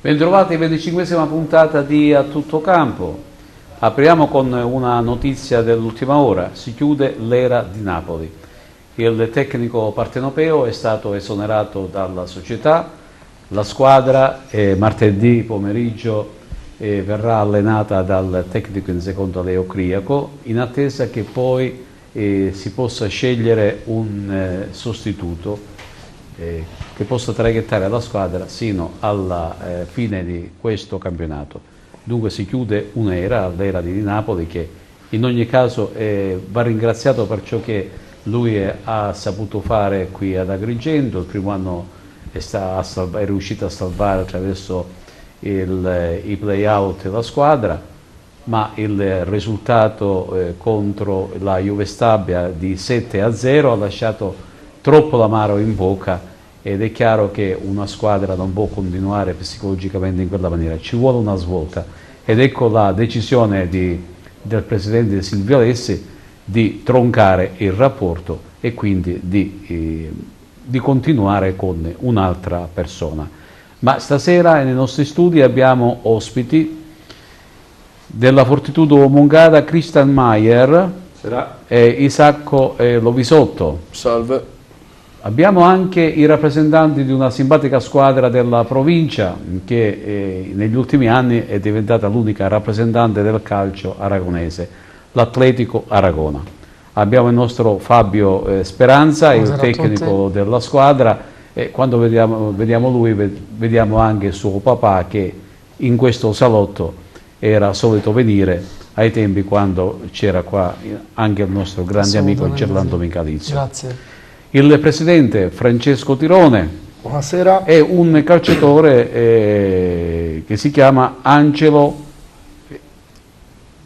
Bentrovati, 25esima puntata di A Tutto Campo. Apriamo con una notizia dell'ultima ora. Si chiude l'era di Napoli. Il tecnico partenopeo è stato esonerato dalla società. La squadra martedì pomeriggio verrà allenata dal tecnico in seconda Leo Criaco, in attesa che poi si possa scegliere un sostituto che possa traghettare la squadra sino alla fine di questo campionato. Dunque si chiude un'era, l'era di Napoli, che in ogni caso va ringraziato per ciò che lui ha saputo fare qui ad Agrigento. Il primo anno è riuscito a salvare attraverso i play-out la squadra, ma il risultato contro la Juve Stabia di 7-0 ha lasciato troppo l'amaro in bocca, ed è chiaro che una squadra non può continuare psicologicamente in quella maniera, ci vuole una svolta, ed ecco la decisione del presidente Silvio Alessi di troncare il rapporto e quindi di continuare con un'altra persona. Ma stasera nei nostri studi abbiamo ospiti della Fortitudo Mongada, Christian Maier e Isacco Lovisotto. Salve. Abbiamo anche i rappresentanti di una simpatica squadra della provincia che negli ultimi anni è diventata l'unica rappresentante del calcio aragonese, l'Atletico Aragona. Abbiamo il nostro Fabio Speranza, il tecnico della squadra, e quando vediamo lui vediamo anche il suo papà, che in questo salotto era solito venire ai tempi quando c'era qua anche il nostro grande amico Gerlando Michalizio. Grazie. Il presidente Francesco Tirone. Buonasera. È un calciatore che si chiama Angelo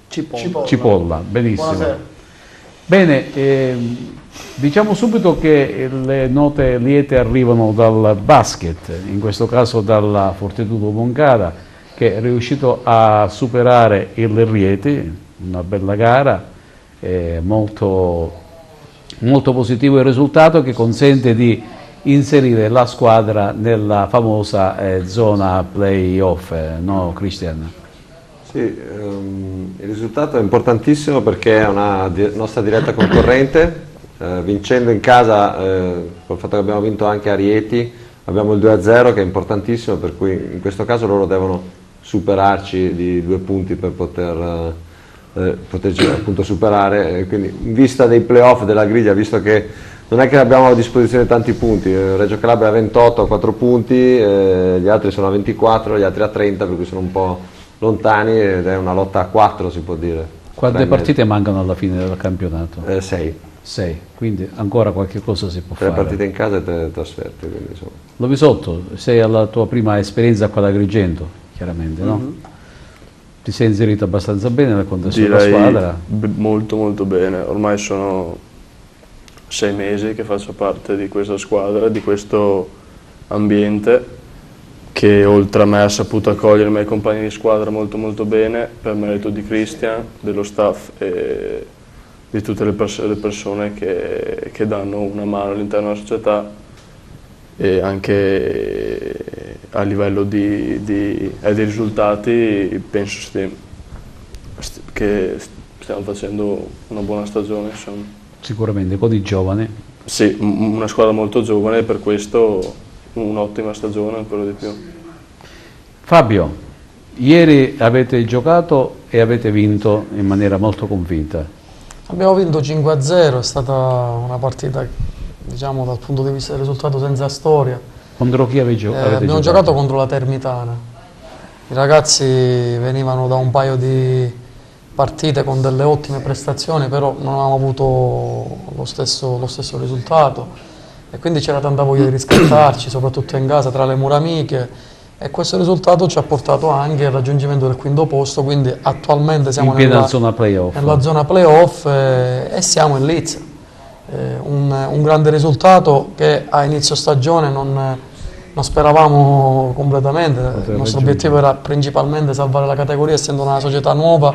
Cipolla. Benissimo. Buonasera. Bene, diciamo subito che le note liete arrivano dal basket, in questo caso dalla Fortitudo Mongada, che è riuscito a superare il Rieti, una bella gara, molto positivo il risultato, che consente di inserire la squadra nella famosa zona play-off, no Christian? Sì, il risultato è importantissimo perché è una nostra diretta concorrente, vincendo in casa, col fatto che abbiamo vinto anche a Rieti, abbiamo il 2-0 che è importantissimo, per cui in questo caso loro devono superarci di 2 punti per poterci appunto superare, quindi in vista dei playoff della griglia, visto che non è che abbiamo a disposizione tanti punti, Reggio Calabria ha 28 a 4 punti, gli altri sono a 24, gli altri a 30, per cui sono un po' lontani ed è una lotta a 4, si può dire. Quante partite mancano alla fine del campionato? 6. 6, quindi ancora qualche cosa si può 3 fare. 3 partite in casa e 3 trasferte. Quindi, insomma. Lovisotto, sei alla tua prima esperienza qua ad Agrigento, chiaramente, no? Mm-hmm. Ti sei inserito abbastanza bene nel contesto della squadra? Molto molto bene, ormai sono 6 mesi che faccio parte di questa squadra, di questo ambiente che oltre a me ha saputo accogliere i miei compagni di squadra molto molto bene, per merito di Christian, dello staff e di tutte le persone che danno una mano all'interno della società, e anche a livello di risultati penso che stiamo facendo una buona stagione, insomma. Sicuramente, con i giovani. Sì, una squadra molto giovane e per questo un'ottima stagione, ancora di più. Fabio, ieri avete giocato e avete vinto in maniera molto convinta. Abbiamo vinto 5-0, è stata una partita, diciamo, dal punto di vista del risultato senza storia. Contro chi avete giocato? Abbiamo giocato contro la Termitana. I ragazzi venivano da un paio di partite con delle ottime prestazioni, però non avevamo avuto lo stesso risultato, e quindi c'era tanta voglia di riscattarci, soprattutto in casa tra le mura amiche, e questo risultato ci ha portato anche al raggiungimento del 5° posto, quindi attualmente siamo nella zona playoff. Nella zona playoff e siamo in Liz. Un grande risultato che a inizio stagione non speravamo completamente. Il nostro obiettivo era principalmente salvare la categoria, essendo una società nuova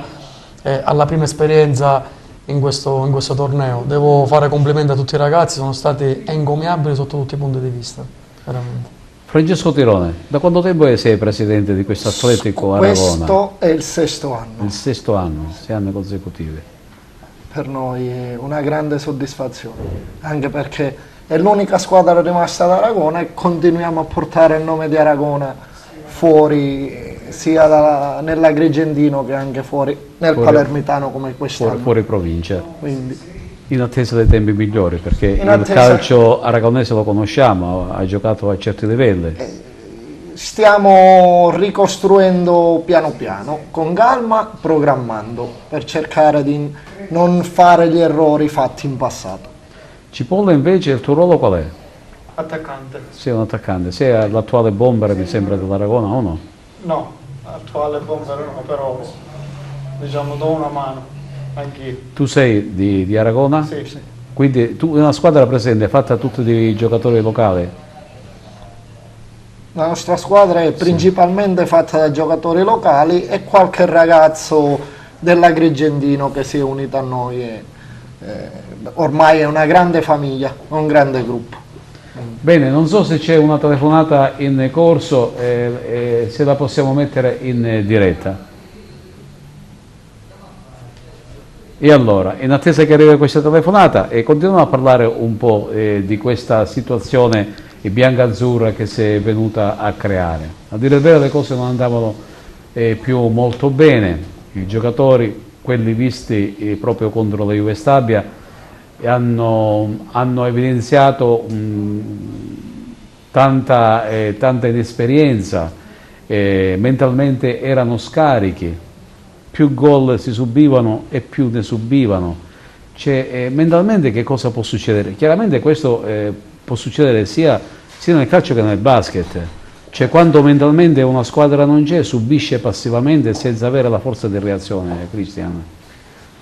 alla prima esperienza in questo torneo. Devo fare complimenti a tutti i ragazzi, sono stati encomiabili sotto tutti i punti di vista, veramente. Francesco Tirone, da quanto tempo sei presidente di questo Atletico Aragona? Questo è il 6º anno. Il 6º anno, 6 anni consecutivi. Per noi è una grande soddisfazione, anche perché è l'unica squadra rimasta ad Aragona e continuiamo a portare il nome di Aragona fuori, sia nell'Agrigentino che anche fuori nel Palermitano come quest'anno. Fuori provincia. Quindi, in attesa dei tempi migliori, perché il attesa... calcio aragonese lo conosciamo, ha giocato a certi livelli. Stiamo ricostruendo piano piano, con calma, programmando, per cercare di non fare gli errori fatti in passato. Cipolla invece, il tuo ruolo qual è? Attaccante. Sei un attaccante, sei l'attuale bomber mi sembra dell'Aragona o no? No, attuale bomber no, però diciamo do una mano, anch'io. Tu sei di Aragona? Sì, sì. Quindi tu una squadra presente, fatta tutti dei giocatori locali? La nostra squadra è principalmente fatta da giocatori locali e qualche ragazzo dell'Agrigentino che si è unito a noi. Ormai è una grande famiglia, un grande gruppo. Bene, non so se c'è una telefonata in corso, se la possiamo mettere in diretta. E allora, in attesa che arrivi questa telefonata, continuiamo a parlare un po' di questa situazione bianca-azzurra che si è venuta a creare. A dire il vero le cose non andavano più molto bene, i giocatori, quelli visti proprio contro la Juve Stabia, hanno evidenziato tanta inesperienza, mentalmente erano scarichi, più gol si subivano e più ne subivano. Mentalmente che cosa può succedere? Chiaramente questo può succedere sia nel calcio che nel basket, cioè quando mentalmente una squadra non c'è subisce passivamente senza avere la forza di reazione. Cristian?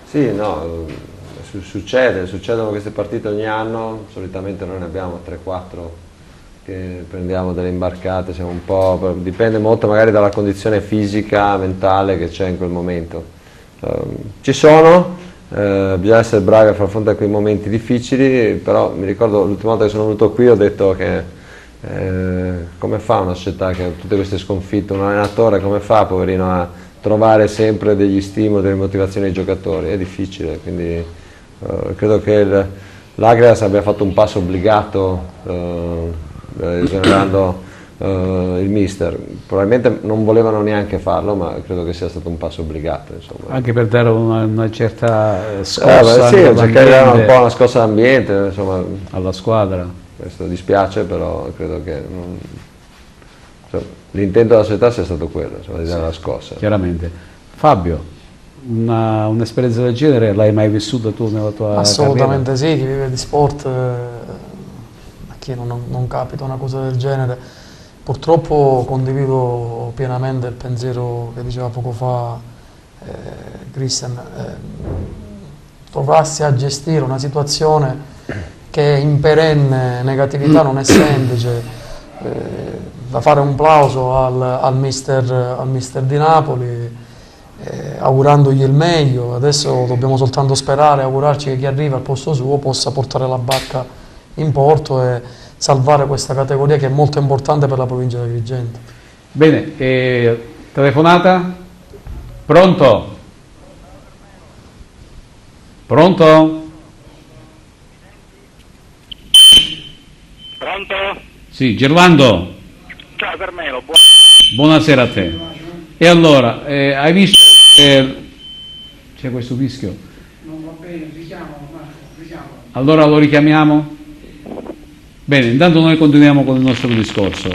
Sì, no, succedono queste partite ogni anno, solitamente noi ne abbiamo 3-4 che prendiamo delle imbarcate, siamo un po', dipende molto magari dalla condizione fisica, mentale che c'è in quel momento. Ci sono, bisogna essere bravi a far fronte a quei momenti difficili, però mi ricordo l'ultima volta che sono venuto qui ho detto che come fa una società che ha tutte queste sconfitte, un allenatore come fa, poverino, a trovare sempre degli stimoli, delle motivazioni ai giocatori? È difficile, quindi credo che l'Agrias abbia fatto un passo obbligato esonerando il mister. Probabilmente non volevano neanche farlo, ma credo che sia stato un passo obbligato, insomma. Anche per dare una certa scossa, sì, cercare di dare un po' una scossa all'ambiente, insomma, alla squadra. Questo dispiace, però credo che l'intento della società sia stato quello, insomma, di dare la scossa. Chiaramente. Fabio, un'esperienza del genere l'hai mai vissuta tu nella tua Assolutamente carriera? sì, chi vive di sport, a chi non capita una cosa del genere. Purtroppo condivido pienamente il pensiero che diceva poco fa Christian. Trovarsi a gestire una situazione che in perenne negatività non è semplice, da fare un plauso al mister di Napoli, augurandogli il meglio. Adesso dobbiamo soltanto sperare, augurarci che chi arriva al posto suo possa portare la barca in porto e salvare questa categoria che è molto importante per la provincia di Agrigento. Bene, telefonata? Pronto? Pronto? Pronto? Sì, Gerlando. Ciao Carmelo, Buonasera a te. E allora, hai visto c'è questo fischio? Non va bene, richiamo. Allora lo richiamiamo? Bene, intanto noi continuiamo con il nostro discorso.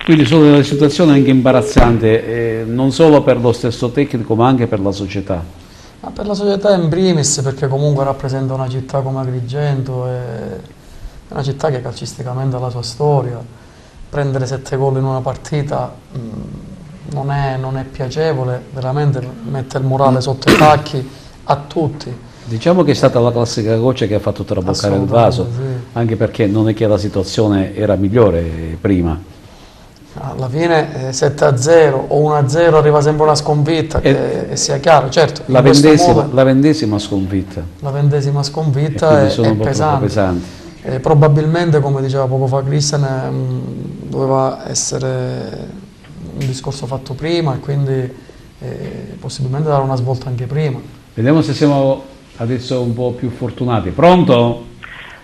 Quindi sono delle situazioni anche imbarazzanti, non solo per lo stesso tecnico ma anche per la società. Ma per la società in primis, perché comunque rappresenta una città come Agrigento, è una città che calcisticamente ha la sua storia. Prendere 7 gol in una partita non è piacevole, veramente mette il morale sotto i tacchi a tutti. Diciamo che è stata la classica goccia che ha fatto traboccare il vaso, sì. Anche perché non è che la situazione era migliore prima. Alla fine 7-0 o 1-0 arriva sempre una sconfitta, che sia chiaro, certo. La 20ª sconfitta. La 20ª E sconfitta quindi è sono pesante. pesanti. Probabilmente, come diceva poco fa Christian, doveva essere un discorso fatto prima e quindi possibilmente dare una svolta anche prima. Vediamo se siamo adesso un po' più fortunati. Pronto?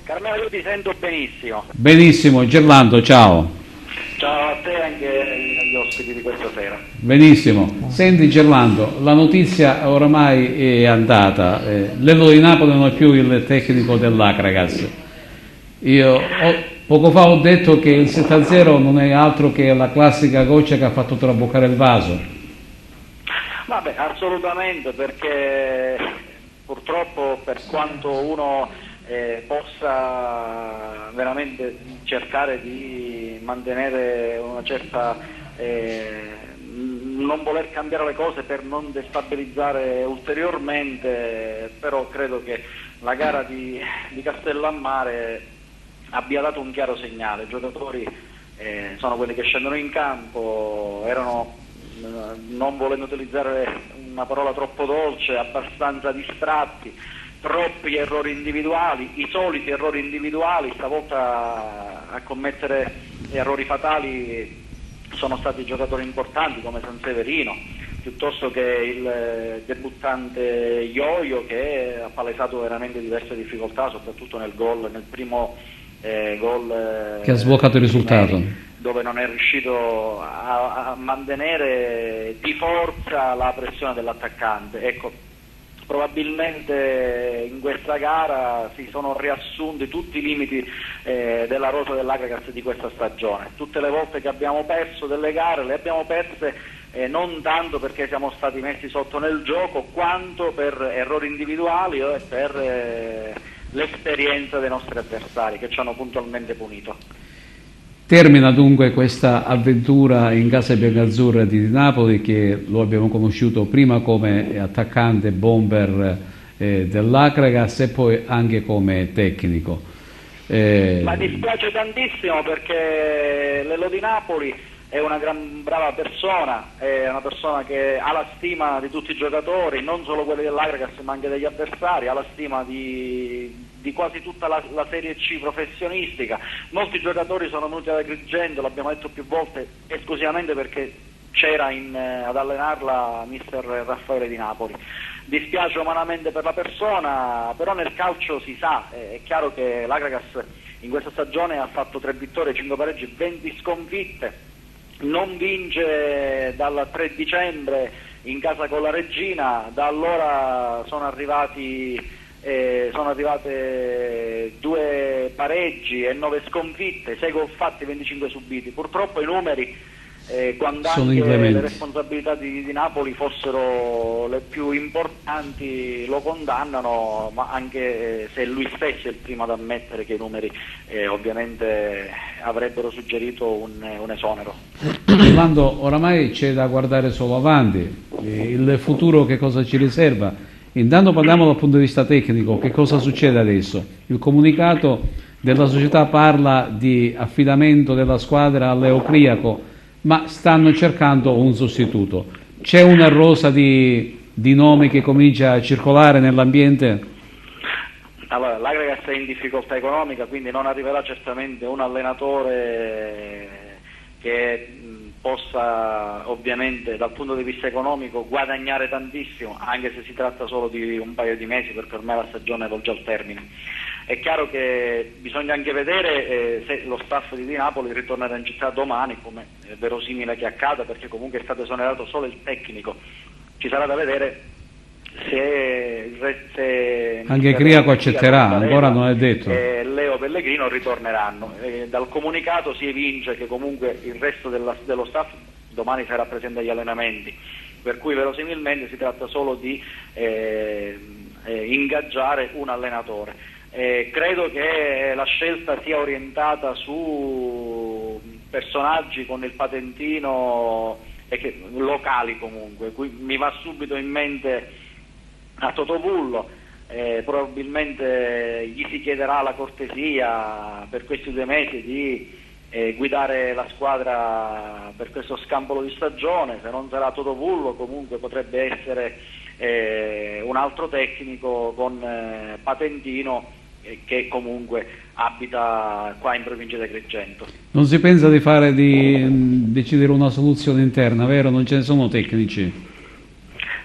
Carmelo, io ti sento benissimo. Benissimo, Gerlando, ciao. Ciao a te e anche agli ospiti di questa sera. Benissimo. Senti Gerlando, la notizia oramai è andata. L'Elo di Napoli non è più il tecnico dell'Akragas. Poco fa ho detto che il 7-0 non è altro che la classica goccia che ha fatto traboccare il vaso. Vabbè, assolutamente, perché purtroppo per quanto uno possa veramente cercare di mantenere una certa non voler cambiare le cose per non destabilizzare ulteriormente, però credo che la gara di Castellammare abbia dato un chiaro segnale. I giocatori sono quelli che scendono in campo, erano, non volendo utilizzare una parola troppo dolce, abbastanza distratti, troppi errori individuali, i soliti errori individuali. Stavolta a commettere errori fatali sono stati giocatori importanti come Sanseverino, piuttosto che il debuttante Ioio, che ha palesato veramente diverse difficoltà, soprattutto nel gol, nel primo gol che ha sbloccato il risultato, dove non è riuscito a mantenere di forza la pressione dell'attaccante. Ecco, probabilmente in questa gara si sono riassunti tutti i limiti della rosa dell'Akragas di questa stagione. Tutte le volte che abbiamo perso delle gare le abbiamo perse non tanto perché siamo stati messi sotto nel gioco, quanto per errori individuali e per l'esperienza dei nostri avversari che ci hanno puntualmente punito. Termina dunque questa avventura in casa biancazzurra di Napoli, che lo abbiamo conosciuto prima come attaccante bomber dell'Akragas e poi anche come tecnico. Ma dispiace tantissimo perché l'Elo di Napoli è una brava persona, è una persona che ha la stima di tutti i giocatori, non solo quelli dell'Akragas ma anche degli avversari, ha la stima di quasi tutta la Serie C professionistica. Molti giocatori sono venuti ad Agrigento, l'abbiamo detto più volte, esclusivamente perché c'era ad allenarla mister Raffaele Di Napoli. Dispiace umanamente per la persona, però nel calcio si sa, è chiaro che l'Akragas in questa stagione ha fatto 3 vittorie, 5 pareggi, 20 sconfitte, non vince dal 3 dicembre in casa con la Regina, da allora sono arrivate 2 pareggi e 9 sconfitte, 6 gol fatti, 25 subiti. Purtroppo i numeri, quando sono anche inclementi. le responsabilità di Napoli fossero le più importanti, lo condannano, ma anche se lui stesso è il primo ad ammettere che i numeri ovviamente avrebbero suggerito un esonero. Orlando, oramai c'è da guardare solo avanti, il futuro che cosa ci riserva? Intanto parliamo dal punto di vista tecnico, che cosa succede adesso? Il comunicato della società parla di affidamento della squadra all'Eocriaco, ma stanno cercando un sostituto. C'è una rosa di nomi che comincia a circolare nell'ambiente? Allora, l'Akragas è in difficoltà economica, quindi non arriverà certamente un allenatore che possa ovviamente dal punto di vista economico guadagnare tantissimo, anche se si tratta solo di un paio di mesi, perché ormai la stagione volge al termine. È chiaro che bisogna anche vedere se lo staff di Napoli ritornerà in città domani, come è verosimile che accada, perché comunque è stato esonerato solo il tecnico. Ci sarà da vedere se anche Criaco accetterà, ancora non è detto. Leo Pellegrino ritorneranno. Dal comunicato si evince che comunque il resto dello staff domani sarà presente agli allenamenti, per cui verosimilmente si tratta solo di ingaggiare un allenatore. Credo che la scelta sia orientata su personaggi con il patentino locali comunque. Mi va subito in mente a Totovullo, probabilmente gli si chiederà la cortesia per questi 2 mesi di guidare la squadra per questo scampolo di stagione. Se non sarà Totovullo comunque potrebbe essere un altro tecnico con patentino che comunque abita qua in provincia di Agrigento. Non si pensa di fare decidere una soluzione interna, vero? Non ce ne sono tecnici?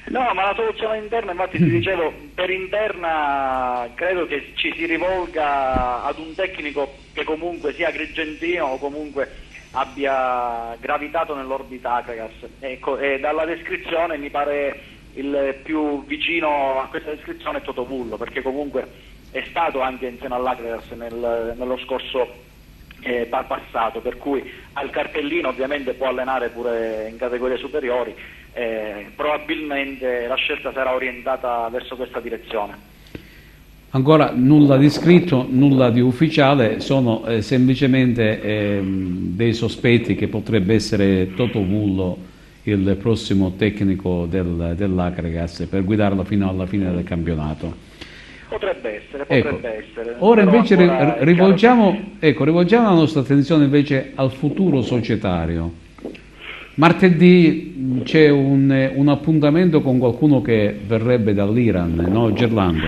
No, ma la soluzione interna, infatti ti dicevo, per interna credo che ci si rivolga ad un tecnico che comunque sia agrigentino o comunque abbia gravitato nell'orbita Akragas. Ecco, e dalla descrizione mi pare il più vicino a questa descrizione è Toto Vullo, perché comunque è stato anche insieme all'Akragas nello scorso passato, per cui al cartellino ovviamente può allenare pure in categorie superiori. Probabilmente la scelta sarà orientata verso questa direzione. Ancora nulla di scritto, nulla di ufficiale, sono semplicemente dei sospetti che potrebbe essere Toto Vullo il prossimo tecnico dell'Akragas per guidarlo fino alla fine del campionato. Potrebbe essere. Ora Però invece ancora rivolgiamo la nostra attenzione invece al futuro societario. Martedì c'è un appuntamento con qualcuno che verrebbe dall'Iran, no Gerlando?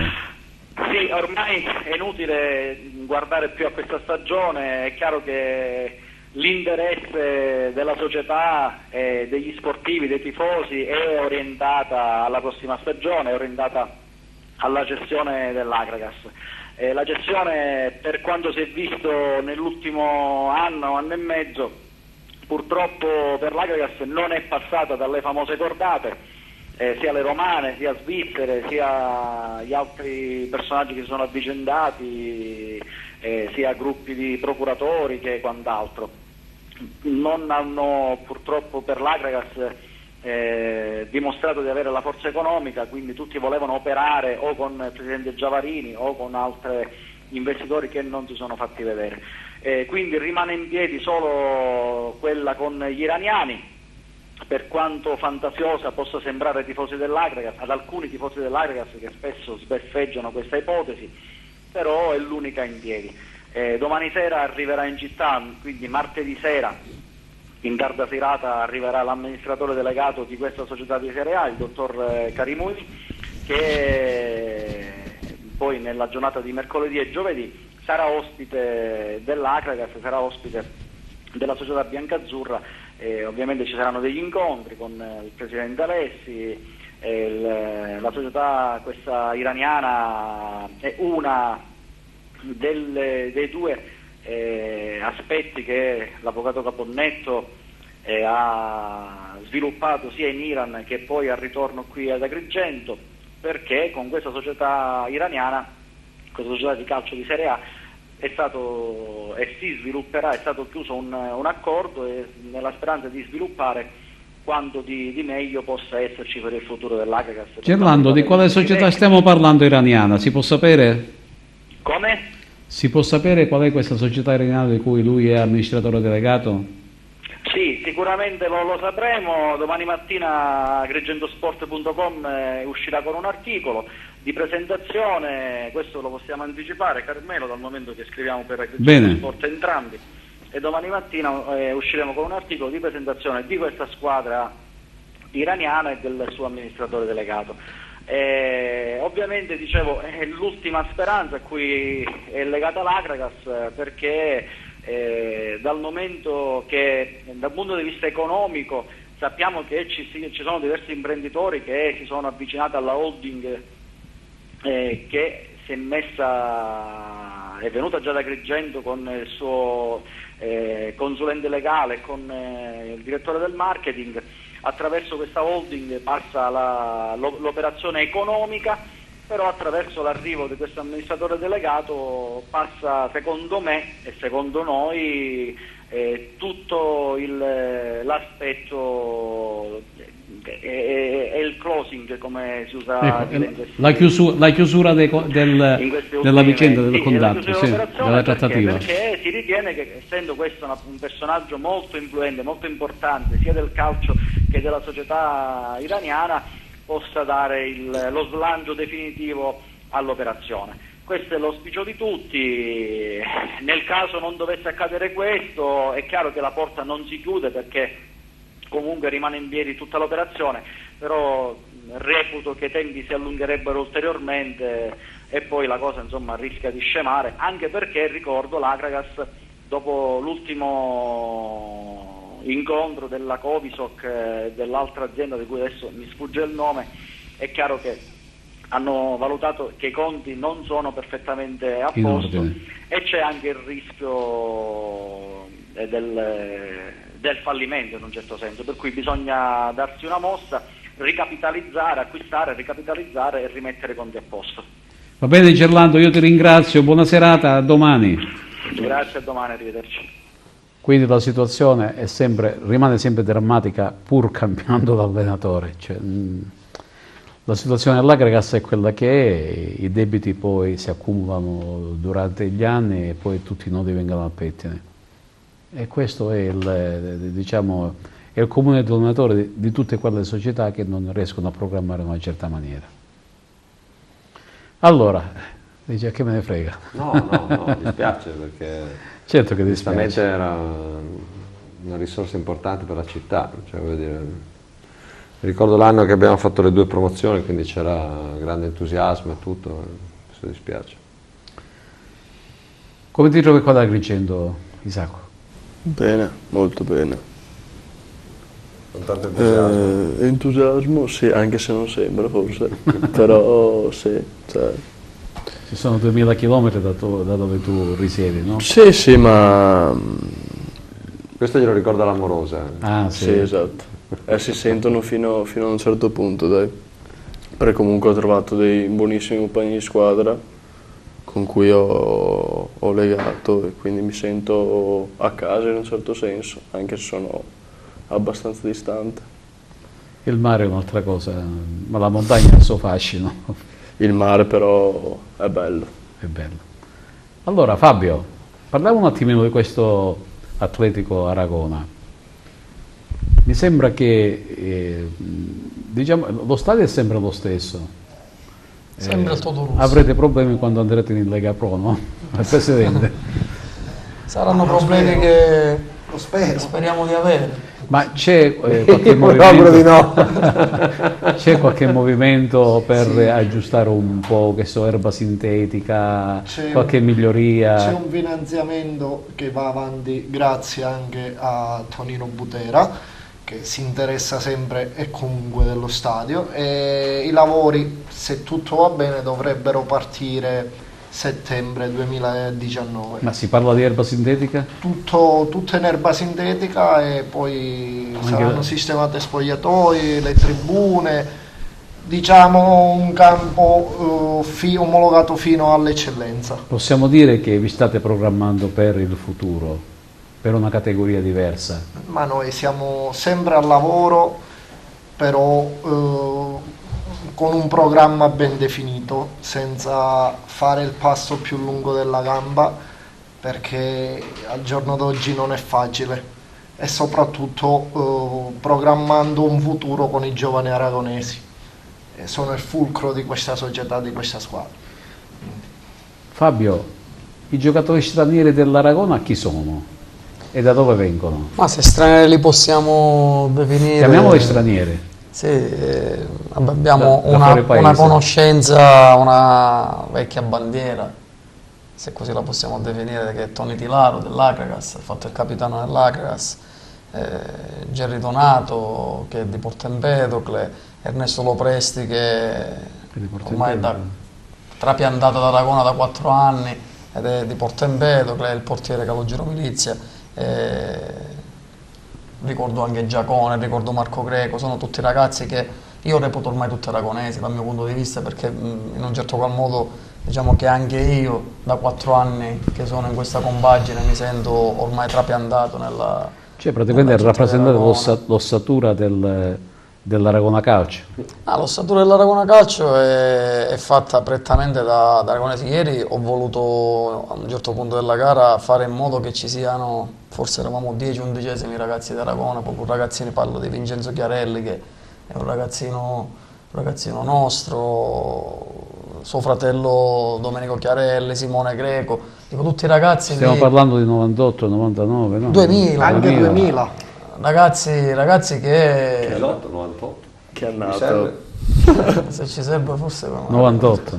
Sì, ormai è inutile guardare più a questa stagione, è chiaro che l'interesse della società, degli sportivi, dei tifosi è orientata alla prossima stagione, è orientata alla gestione dell'Akragas. La gestione, per quanto si è visto nell'ultimo anno e mezzo, purtroppo per l'Akragas non è passata dalle famose cordate, sia le romane, sia svizzere, sia gli altri personaggi che si sono avvicendati, sia gruppi di procuratori che quant'altro. Non hanno purtroppo per l'Akragas dimostrato di avere la forza economica, quindi tutti volevano operare o con il presidente Giavarini o con altri investitori che non si sono fatti vedere. Quindi rimane in piedi solo quella con gli iraniani, per quanto fantasiosa possa sembrare ai tifosi dell'Akragas, ad alcuni tifosi dell'Akragas che spesso sbeffeggiano questa ipotesi, però è l'unica in piedi. Domani sera arriverà in città, quindi martedì sera, in tarda serata, arriverà l'amministratore delegato di questa società di Serie A, il dottor Karimui, che poi nella giornata di mercoledì e giovedì sarà ospite dell'Akragas, sarà ospite della società biancazzurra. Ovviamente ci saranno degli incontri con il presidente Alessi. La società questa iraniana è una dei due aspetti che l'avvocato Caponnetto ha sviluppato sia in Iran che poi al ritorno qui ad Agrigento, perché con questa società iraniana, questa società di calcio di Serie A, è stato e si svilupperà, è stato chiuso un accordo, e nella speranza di sviluppare quanto di meglio possa esserci per il futuro dell'Akragas. Gerlando, di quale società stiamo parlando iraniana? Si può sapere? Come? Si può sapere qual è questa società iraniana di cui lui è amministratore delegato? Sì, sicuramente lo sapremo. Domani mattina agrigentosport.com uscirà con un articolo di presentazione, questo lo possiamo anticipare, Carmelo, dal momento che scriviamo per Agrigento Sport entrambi, e domani mattina usciremo con un articolo di presentazione di questa squadra iraniana e del suo amministratore delegato. Ovviamente, dicevo, è l'ultima speranza a cui è legata l'Akragas, perché dal momento che dal punto di vista economico sappiamo che ci sono diversi imprenditori che si sono avvicinati alla holding che si è venuta già da Agrigento con il suo consulente legale, con il direttore del marketing. Attraverso questa holding passa l'operazione economica, però attraverso l'arrivo di questo amministratore delegato passa, secondo me e secondo noi, tutto l'aspetto e il closing, come si usa, ecco, la chiusura della vicenda, del contratto, della trattativa. Perché si ritiene che, essendo questo un personaggio molto influente, molto importante sia del calcio che della società iraniana, possa dare lo slancio definitivo all'operazione. Questo è l'auspicio di tutti. Nel caso non dovesse accadere questo, è chiaro che la porta non si chiude, perché comunque rimane in piedi tutta l'operazione, però reputo che i tempi si allungherebbero ulteriormente e poi la cosa insomma rischia di scemare, anche perché ricordo l'Akragas dopo l'ultimo incontro della Covisoc e dell'altra azienda di cui adesso mi sfugge il nome, è chiaro che hanno valutato che i conti non sono perfettamente a posto e c'è anche il rischio del fallimento in un certo senso, per cui bisogna darsi una mossa, ricapitalizzare, acquistare, ricapitalizzare e rimettere i conti a posto. Va bene Gerlando, io ti ringrazio, buona serata, a domani. Grazie, a domani, arrivederci. Quindi la situazione è rimane sempre drammatica pur cambiando l'allenatore. Cioè, la situazione dell'Akragas è quella che è, i debiti poi si accumulano durante gli anni e poi tutti i nodi vengono al pettine. E questo è diciamo, è il comune denominatore di tutte quelle società che non riescono a programmare in una certa maniera. Allora, dice, che me ne frega? No, mi dispiace perché certo che dispiace. Era una risorsa importante per la città, cioè, voglio dire, ricordo l'anno che abbiamo fatto le 2 promozioni, quindi c'era grande entusiasmo e tutto, questo dispiace. Come ti trovi qua ad Agrigento, Isacco? Bene, molto bene. Con tanto entusiasmo? Entusiasmo sì, anche se non sembra forse, però sì. Cioè. Ci sono 2000 km da dove tu risiedi, no? Sì, ma... Questo glielo ricorda l'Amorosa. Ah, sì, esatto. Si sentono fino a un certo punto, dai. Perché comunque ho trovato dei buonissimi compagni di squadra con cui ho legato e quindi mi sento a casa in un certo senso, anche se sono abbastanza distante. Il mare è un'altra cosa, ma la montagna ha il suo fascino. Il mare però è bello. È bello. Allora Fabio, parliamo un attimino di questo Atletico Aragona. Mi sembra che diciamo, lo stadio è sempre lo stesso. Sembra il Totolusso. Avrete problemi quando andrete in Lega Pro, no? Al presidente. Saranno problemi che Lo spero. speriamo di avere. Ma c'è qualche movimento? Di no. C'è qualche movimento per aggiustare un po', che so, erba sintetica, qualche miglioria? C'è un finanziamento che va avanti grazie anche a Tonino Butera, che si interessa sempre e comunque dello stadio, e i lavori, se tutto va bene, dovrebbero partire settembre 2019. Ma si parla di erba sintetica? Tutto in erba sintetica e poi saranno sistemate spogliatoi, le tribune, diciamo un campo omologato fino all'eccellenza. Possiamo dire che vi state programmando per il futuro, per una categoria diversa? Ma noi siamo sempre al lavoro, però con un programma ben definito, senza fare il passo più lungo della gamba, perché al giorno d'oggi non è facile, e soprattutto programmando un futuro con i giovani aragonesi, sono il fulcro di questa società, di questa squadra. Fabio, i giocatori stranieri dell'Aragona chi sono? E da dove vengono? Ma se stranieri li possiamo definire... Chiamiamoli stranieri. Sì, abbiamo da una conoscenza, una vecchia bandiera, se così la possiamo definire, che è Tony Tilaro dell'Akragas, ha fatto il capitano dell'Akragas, Gerry Donato che è di Porto Empedocle, Ernesto Lopresti che ormai è trapiantato da Aragona da 4 anni ed è di Porto Empedocle, è il portiere Calogero Milizia. Ricordo anche Giacone, ricordo Marco Greco, sono tutti ragazzi che io reputo ormai tutti aragonesi dal mio punto di vista, perché in un certo qual modo diciamo che anche io da 4 anni che sono in questa compagine mi sento ormai trapiantato nella... Cioè praticamente rappresentate l'ossatura dell'Aragona Calcio. L'ossatura dell'Aragona Calcio è fatta prettamente da aragonesi. Ieri ho voluto a un certo punto della gara fare in modo che ci siano, forse eravamo 10-11 ragazzi di Aragona, proprio un ragazzino, parlo di Vincenzo Chiarelli che è un ragazzino nostro, suo fratello Domenico Chiarelli, Simone Greco, dico tutti i ragazzi. Stiamo parlando di 98, 99, no? 2000. Anche 2000. Ragazzi che... 98, 98. Che è Mi nato. serve? Se ci serve forse... 98.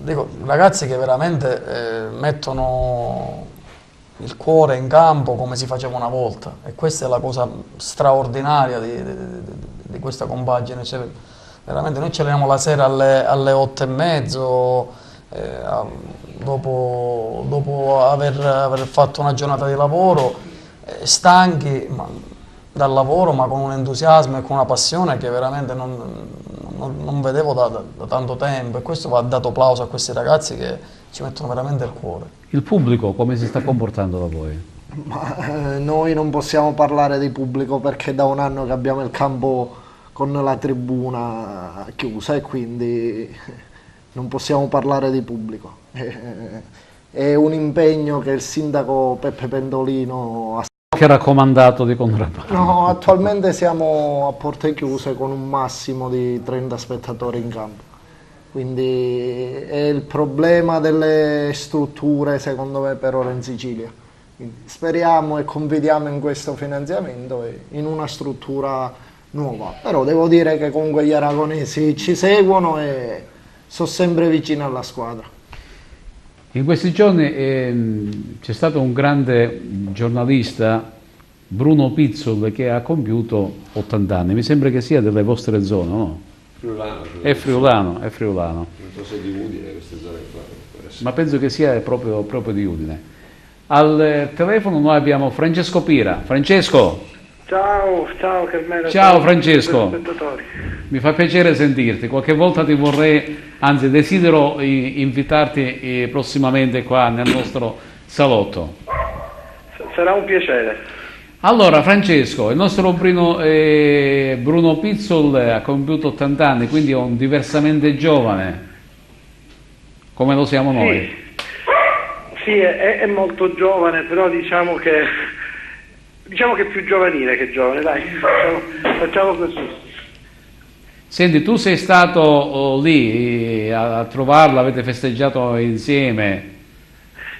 Dico, ragazzi che veramente mettono il cuore in campo come si faceva una volta, e questa è la cosa straordinaria di questa compagine. Cioè, veramente noi ci alleniamo la sera alle 8:30, dopo aver fatto una giornata di lavoro, stanchi dal lavoro, ma con un entusiasmo e con una passione che veramente non vedevo da tanto tempo, e questo va dato applauso a questi ragazzi che ci mettono veramente il cuore. Il pubblico come si sta comportando da voi? Ma, noi non possiamo parlare di pubblico perché da un anno che abbiamo il campo con la tribuna chiusa, e quindi non possiamo parlare di pubblico. È un impegno che il sindaco Peppe Pendolino ha. Che raccomandato di contrabbando? No, attualmente siamo a porte chiuse con un massimo di 30 spettatori in campo. Quindi è il problema delle strutture, secondo me, per ora in Sicilia. Quindi speriamo e confidiamo in questo finanziamento e in una struttura nuova. Però devo dire che comunque gli aragonesi ci seguono e sono sempre vicini alla squadra. In questi giorni c'è stato un grande giornalista, Bruno Pizzol, che ha compiuto 80 anni. Mi sembra che sia delle vostre zone, no? Friulano. È friulano, è friulano. Non so se è di Udine queste zone qua. Ma penso che sia proprio di Udine. Al telefono noi abbiamo Francesco Pira. Francesco! Ciao Carmelo. Ciao Francesco, spettatori. mi fa piacere sentirti, qualche volta ti vorrei, anzi desidero invitarti prossimamente qua nel nostro salotto. Sarà un piacere. Allora Francesco, il nostro Bruno Pizzol ha compiuto 80 anni, quindi è un diversamente giovane, come lo siamo noi. Sì, è molto giovane, però diciamo che è più giovanile che giovane, dai, facciamo così. Senti, tu sei stato lì a trovarlo, avete festeggiato insieme?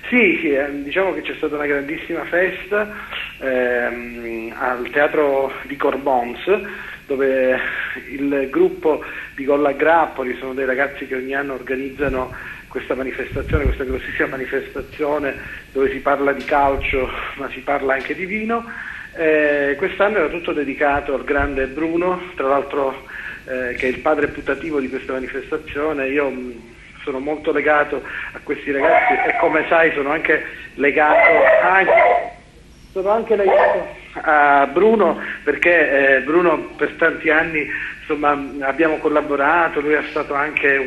Sì, diciamo che c'è stata una grandissima festa al teatro di Corbons, dove il gruppo di Gol a Grappoli, sono dei ragazzi che ogni anno organizzano questa manifestazione, questa grossissima manifestazione dove si parla di calcio ma si parla anche di vino. Quest'anno era tutto dedicato al grande Bruno, tra l'altro che è il padre putativo di questa manifestazione. Io sono molto legato a questi ragazzi e, come sai, sono anche legato a Bruno, perché Bruno per tanti anni, insomma, abbiamo collaborato. Lui è stato anche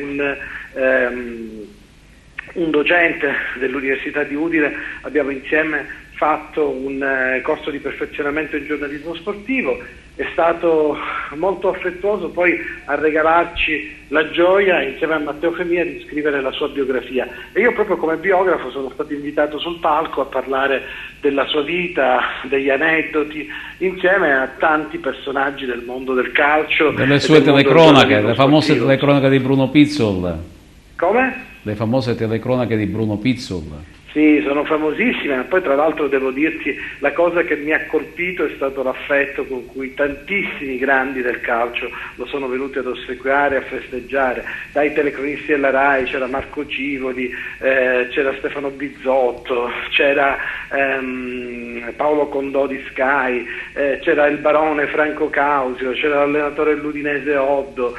un docente dell'Università di Udine, abbiamo insieme fatto un corso di perfezionamento in giornalismo sportivo. È stato molto affettuoso poi a regalarci la gioia, insieme a Matteo Femia, di scrivere la sua biografia, e io proprio come biografo sono stato invitato sul palco a parlare della sua vita, degli aneddoti, insieme a tanti personaggi del mondo del calcio, delle sue telecronache, le famose telecronache di Bruno Pizzol. Come? Le famose telecronache di Bruno Pizzol. Sì, sono famosissime, ma poi tra l'altro devo dirti, la cosa che mi ha colpito è stato l'affetto con cui tantissimi grandi del calcio lo sono venuti ad ossequiare, a festeggiare. Dai telecronisti della RAI c'era Marco Civoli, c'era Stefano Bizzotto, c'era Paolo Condò di Sky, c'era il barone Franco Causio, c'era l'allenatore dell'Udinese Oddo,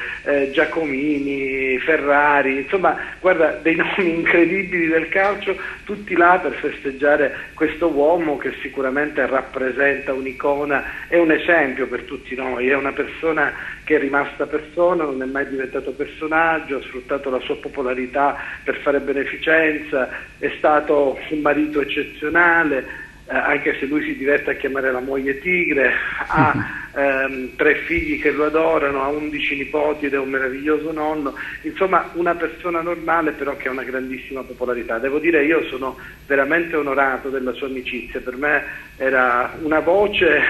Giacomini, Ferrari, insomma, guarda, dei nomi incredibili del calcio, tutti là per festeggiare questo uomo che sicuramente rappresenta un'icona, è un esempio per tutti noi, è una persona che è rimasta persona, non è mai diventato personaggio, ha sfruttato la sua popolarità per fare beneficenza, è stato un marito eccezionale, anche se lui si diverte a chiamare la moglie tigre, ha 3 figli che lo adorano, ha 11 nipoti ed è un meraviglioso nonno, insomma una persona normale però che ha una grandissima popolarità. Devo dire, io sono veramente onorato della sua amicizia, per me era una voce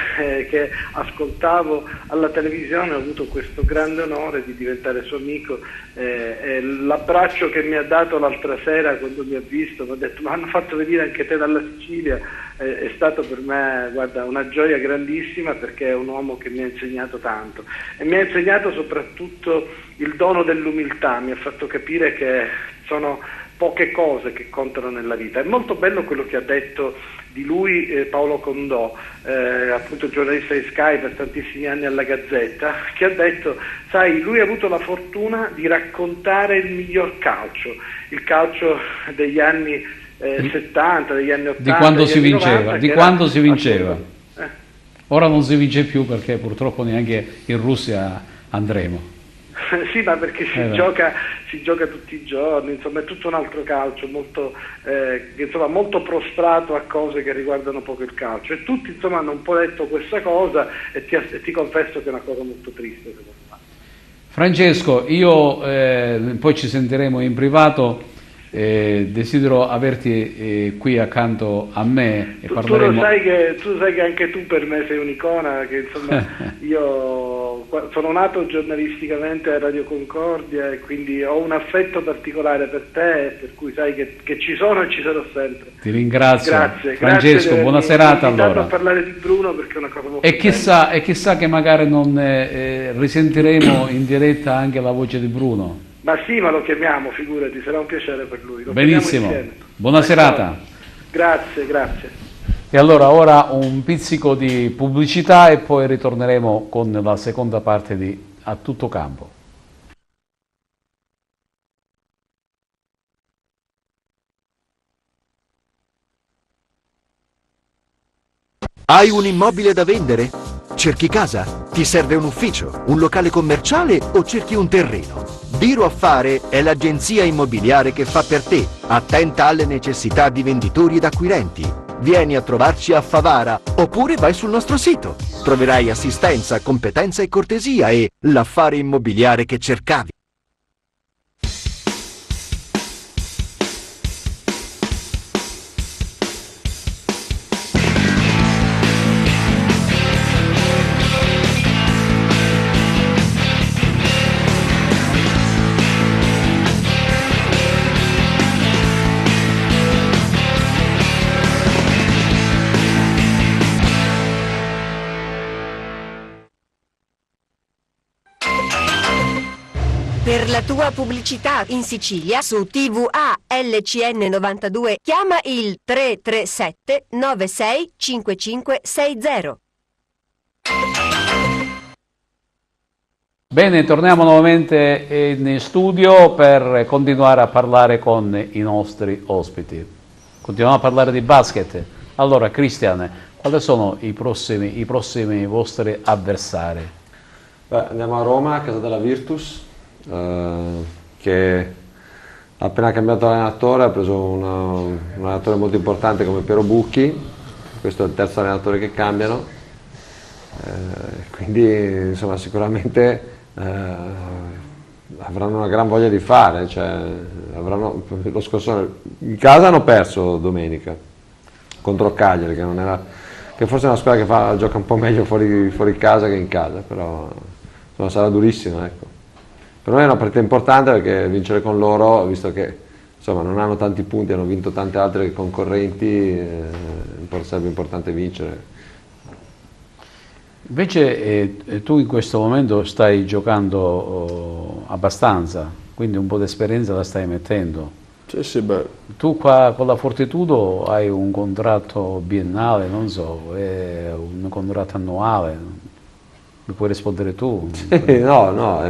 che ascoltavo alla televisione, ho avuto questo grande onore di diventare suo amico, l'abbraccio che mi ha dato l'altra sera quando mi ha visto, mi ha detto: ma hanno fatto venire anche te dalla Sicilia? è stato per me, guarda, una gioia grandissima, perché è un uomo che mi ha insegnato tanto e mi ha insegnato soprattutto il dono dell'umiltà, mi ha fatto capire che sono poche cose che contano nella vita. È molto bello quello che ha detto di lui Paolo Condò, appunto giornalista di Sky per tantissimi anni alla Gazzetta, che ha detto, sai, lui ha avuto la fortuna di raccontare il miglior calcio, il calcio degli anni 70, degli anni 80, di quando si vinceva, 90, di quando si vinceva. assolutamente. Ora non si vince più, perché purtroppo neanche in Russia andremo. Sì, ma perché si gioca tutti i giorni, insomma è tutto un altro calcio, molto, insomma, molto prostrato a cose che riguardano poco il calcio, e tutti insomma hanno un po' detto questa cosa, e ti confesso che è una cosa molto triste secondo me. Francesco, io poi ci sentiremo in privato. Desidero averti qui accanto a me e parleremo. Tu sai che anche tu per me sei un'icona, che insomma io sono nato giornalisticamente a Radio Concordia e quindi ho un affetto particolare per te, per cui sai che ci sono e ci sarò sempre. Ti ringrazio. Grazie, Francesco, grazie buona serata allora. a parlare di Bruno, perché è una cosa molto e chissà che magari non risentiremo in diretta anche la voce di Bruno. Ma sì, ma lo chiamiamo, figurati, sarà un piacere per lui. Lo Benissimo, buona serata. Grazie, grazie. E allora ora un pizzico di pubblicità e poi ritorneremo con la seconda parte di A Tutto Campo. Hai un immobile da vendere? Cerchi casa? Ti serve un ufficio, un locale commerciale o cerchi un terreno? Biro Affare è l'agenzia immobiliare che fa per te, attenta alle necessità di venditori ed acquirenti. Vieni a trovarci a Favara oppure vai sul nostro sito. Troverai assistenza, competenza e cortesia e l'affare immobiliare che cercavi. Per la tua pubblicità in Sicilia su TVA LCN 92 chiama il 337 96 5560. Bene, torniamo nuovamente in studio per continuare a parlare con i nostri ospiti. Continuiamo a parlare di basket. Allora, Cristian, quali sono i prossimi vostri avversari? Beh, andiamo a Roma, a casa della Virtus, che ha appena cambiato allenatore, ha preso un allenatore molto importante come Piero Bucchi. Questo è il terzo allenatore che cambiano, quindi insomma sicuramente avranno una gran voglia di fare, cioè, lo scorso in casa hanno perso domenica contro Cagliari, che forse è una squadra che gioca un po' meglio fuori casa che in casa, però insomma, sarà durissimo, ecco. Per noi è una partita importante, perché vincere con loro, visto che insomma, non hanno tanti punti, hanno vinto tante altre concorrenti, sarebbe importante vincere. Invece tu in questo momento stai giocando abbastanza, quindi un po' di esperienza la stai mettendo. Sì, beh. Tu qua con la Fortitudo hai un contratto biennale, non so, è un contratto annuale. Mi puoi rispondere tu? Sì, no,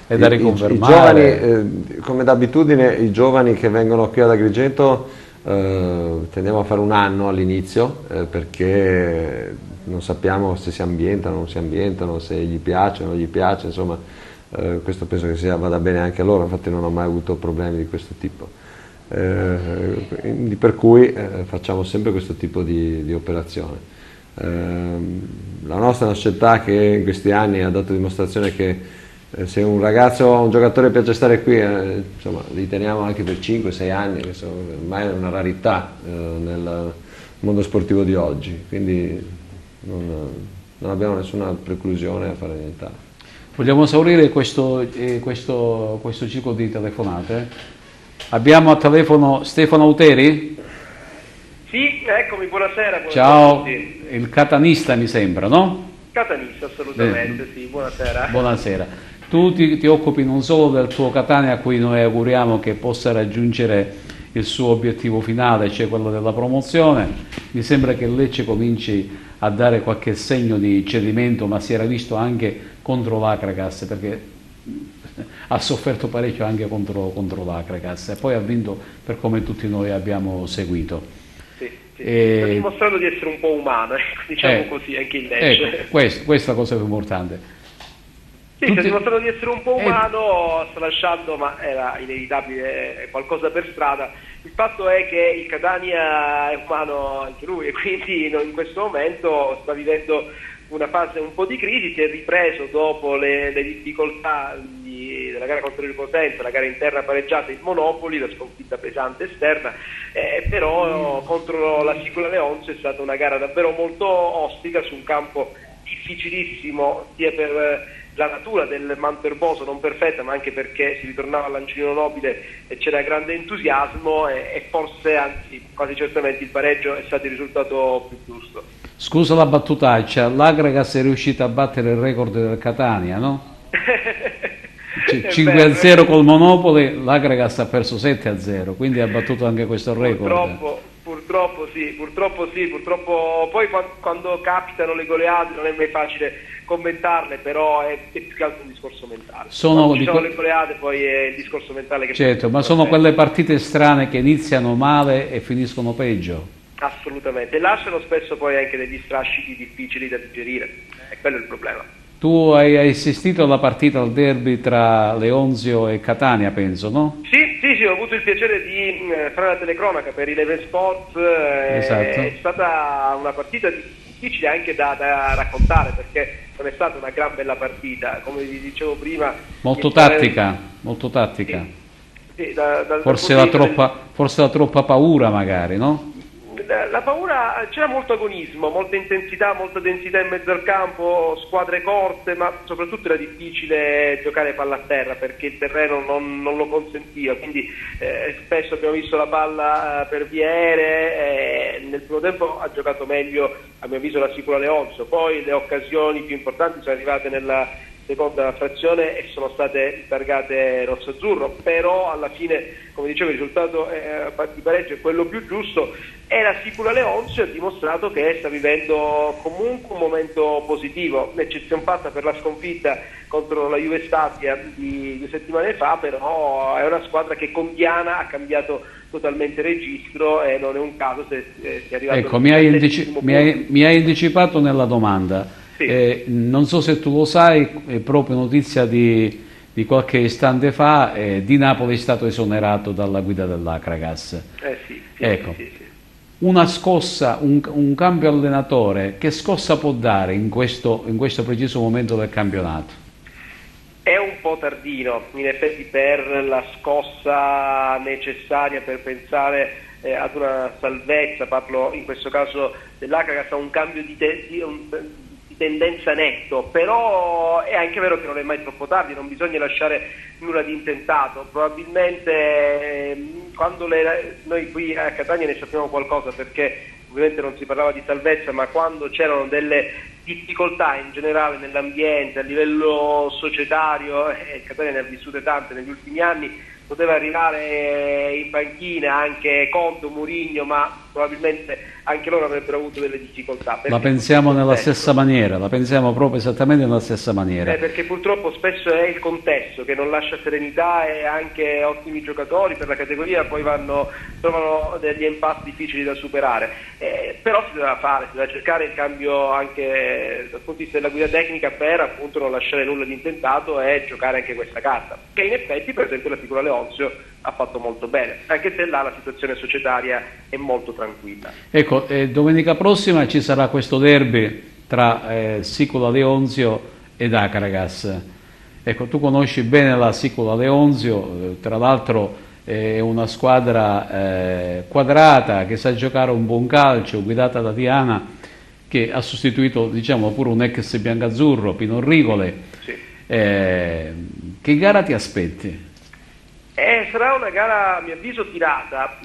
è da riconfermare. I giovani, come d'abitudine, i giovani che vengono qui ad Agrigento tendiamo a fare un anno all'inizio, perché non sappiamo se si ambientano o non si ambientano, se gli piace o non gli piace, insomma, questo penso che vada bene anche a loro, infatti non ho mai avuto problemi di questo tipo. Per cui facciamo sempre questo tipo di operazione. La nostra è una società che in questi anni ha dato dimostrazione che se un ragazzo o un giocatore piace stare qui, insomma, li teniamo anche per 5-6 anni, che ormai è una rarità nel mondo sportivo di oggi, quindi non abbiamo nessuna preclusione a fare nient'altro. Vogliamo esaurire questo ciclo di telefonate. Abbiamo a telefono Stefano Auteri? Sì, eccomi, buonasera. Ciao, A tutti. il catanista mi sembra, no? Catanista, assolutamente, sì, buonasera. Buonasera. Tu ti occupi non solo del tuo Catania, a cui noi auguriamo che possa raggiungere il suo obiettivo finale, cioè quello della promozione. Mi sembra che Lecce cominci a dare qualche segno di cedimento, ma si era visto anche contro l'Akragas, perché ha sofferto parecchio anche contro l'Akragas e poi ha vinto per come tutti noi abbiamo seguito. Sta dimostrando di essere un po' umano, diciamo così, anche in Lecce. Questa è la cosa più importante. Sì, sta dimostrando di essere un po' umano, sta lasciando, ma era inevitabile, qualcosa per strada. Il fatto è che il Catania è umano anche lui e quindi in questo momento sta vivendo una fase un po' di crisi, si è ripreso dopo le difficoltà della gara contro il Cosenza, la gara interna pareggiata in Monopoli, la sconfitta pesante esterna, però contro la Sicula Leonzio è stata una gara davvero molto ostica su un campo difficilissimo sia per la natura del manto erboso non perfetta, ma anche perché si ritornava all'Angelino Nobile e c'era grande entusiasmo e forse, anzi quasi certamente, il pareggio è stato il risultato più giusto. Scusa la battutaccia, l'Akragas è riuscita a battere il record del Catania, no? 5-0 col Monopoli, l'Akragas ha perso 7-0, quindi ha battuto anche questo record. Purtroppo sì, purtroppo poi quando capitano le goleate non è mai facile commentarle, però è più che altro un discorso mentale. Quando ci sono le goleate poi è il discorso mentale che... Certo, ma sono quelle partite strane che iniziano male e finiscono peggio. Assolutamente, e lasciano spesso poi anche degli strascichi difficili da digerire, e quello è il problema. Tu hai assistito alla partita, al derby tra Leonzio e Catania, penso, no? Sì, ho avuto il piacere di fare la telecronaca per i Eleven Sports, esatto. È stata una partita difficile anche da raccontare, perché non è stata una gran bella partita, come vi dicevo prima. Molto tattica. Sì, forse la troppa paura magari, no? La paura, c'era molto agonismo, molta intensità, molta densità in mezzo al campo, squadre corte, ma soprattutto era difficile giocare palla a terra perché il terreno non lo consentiva, quindi spesso abbiamo visto la palla per via aeree, nel primo tempo ha giocato meglio a mio avviso la Sicula Leonzio, poi le occasioni più importanti sono arrivate nella seconda frazione e sono state targate rosso-azzurro, però alla fine, come dicevo, il risultato di pareggio è quello più giusto e la Sicula Leonzio ha dimostrato che sta vivendo comunque un momento positivo, l'eccezione fatta per la sconfitta contro la Juve Stabia di 2 settimane fa, però è una squadra che con Diana ha cambiato totalmente registro e non è un caso se è arrivato... Ecco, mi hai anticipato nella domanda. Sì. Non so se tu lo sai, è proprio notizia di qualche istante fa, Di Napoli è stato esonerato dalla guida dell'Akragas. Ecco. Sì. Una scossa, un cambio allenatore, che scossa può dare in questo preciso momento del campionato? È un po' tardino, in effetti, per la scossa necessaria per pensare ad una salvezza, parlo in questo caso dell'Akragas, a un cambio di tendenza netto, però è anche vero che non è mai troppo tardi, non bisogna lasciare nulla di intentato. Probabilmente quando noi qui a Catania ne sappiamo qualcosa, perché ovviamente non si parlava di salvezza, ma quando c'erano delle difficoltà in generale nell'ambiente, a livello societario, e Catania ne ha vissute tante negli ultimi anni, poteva arrivare in panchina anche Conte o Mourinho, ma probabilmente anche loro avrebbero avuto delle difficoltà. La pensiamo nella stessa maniera, la pensiamo proprio esattamente nella stessa maniera. Perché purtroppo spesso è il contesto che non lascia serenità e anche ottimi giocatori per la categoria poi trovano degli impasse difficili da superare. Però si doveva fare, si doveva cercare il cambio anche dal punto di vista della guida tecnica per appunto non lasciare nulla di intentato e giocare anche questa carta, che in effetti per esempio la Sicula Leonzio ha fatto molto bene, anche se là la situazione societaria è molto tranquilla. Ecco, domenica prossima ci sarà questo derby tra Sicula Leonzio ed Akragas. Ecco, tu conosci bene la Sicula Leonzio, tra l'altro è una squadra quadrata che sa giocare un buon calcio, guidata da Diana, che ha sostituito, diciamo, pure un ex biancazzurro, Pino Rigole. Sì. Che gara ti aspetti? Sarà una gara a mio avviso tirata.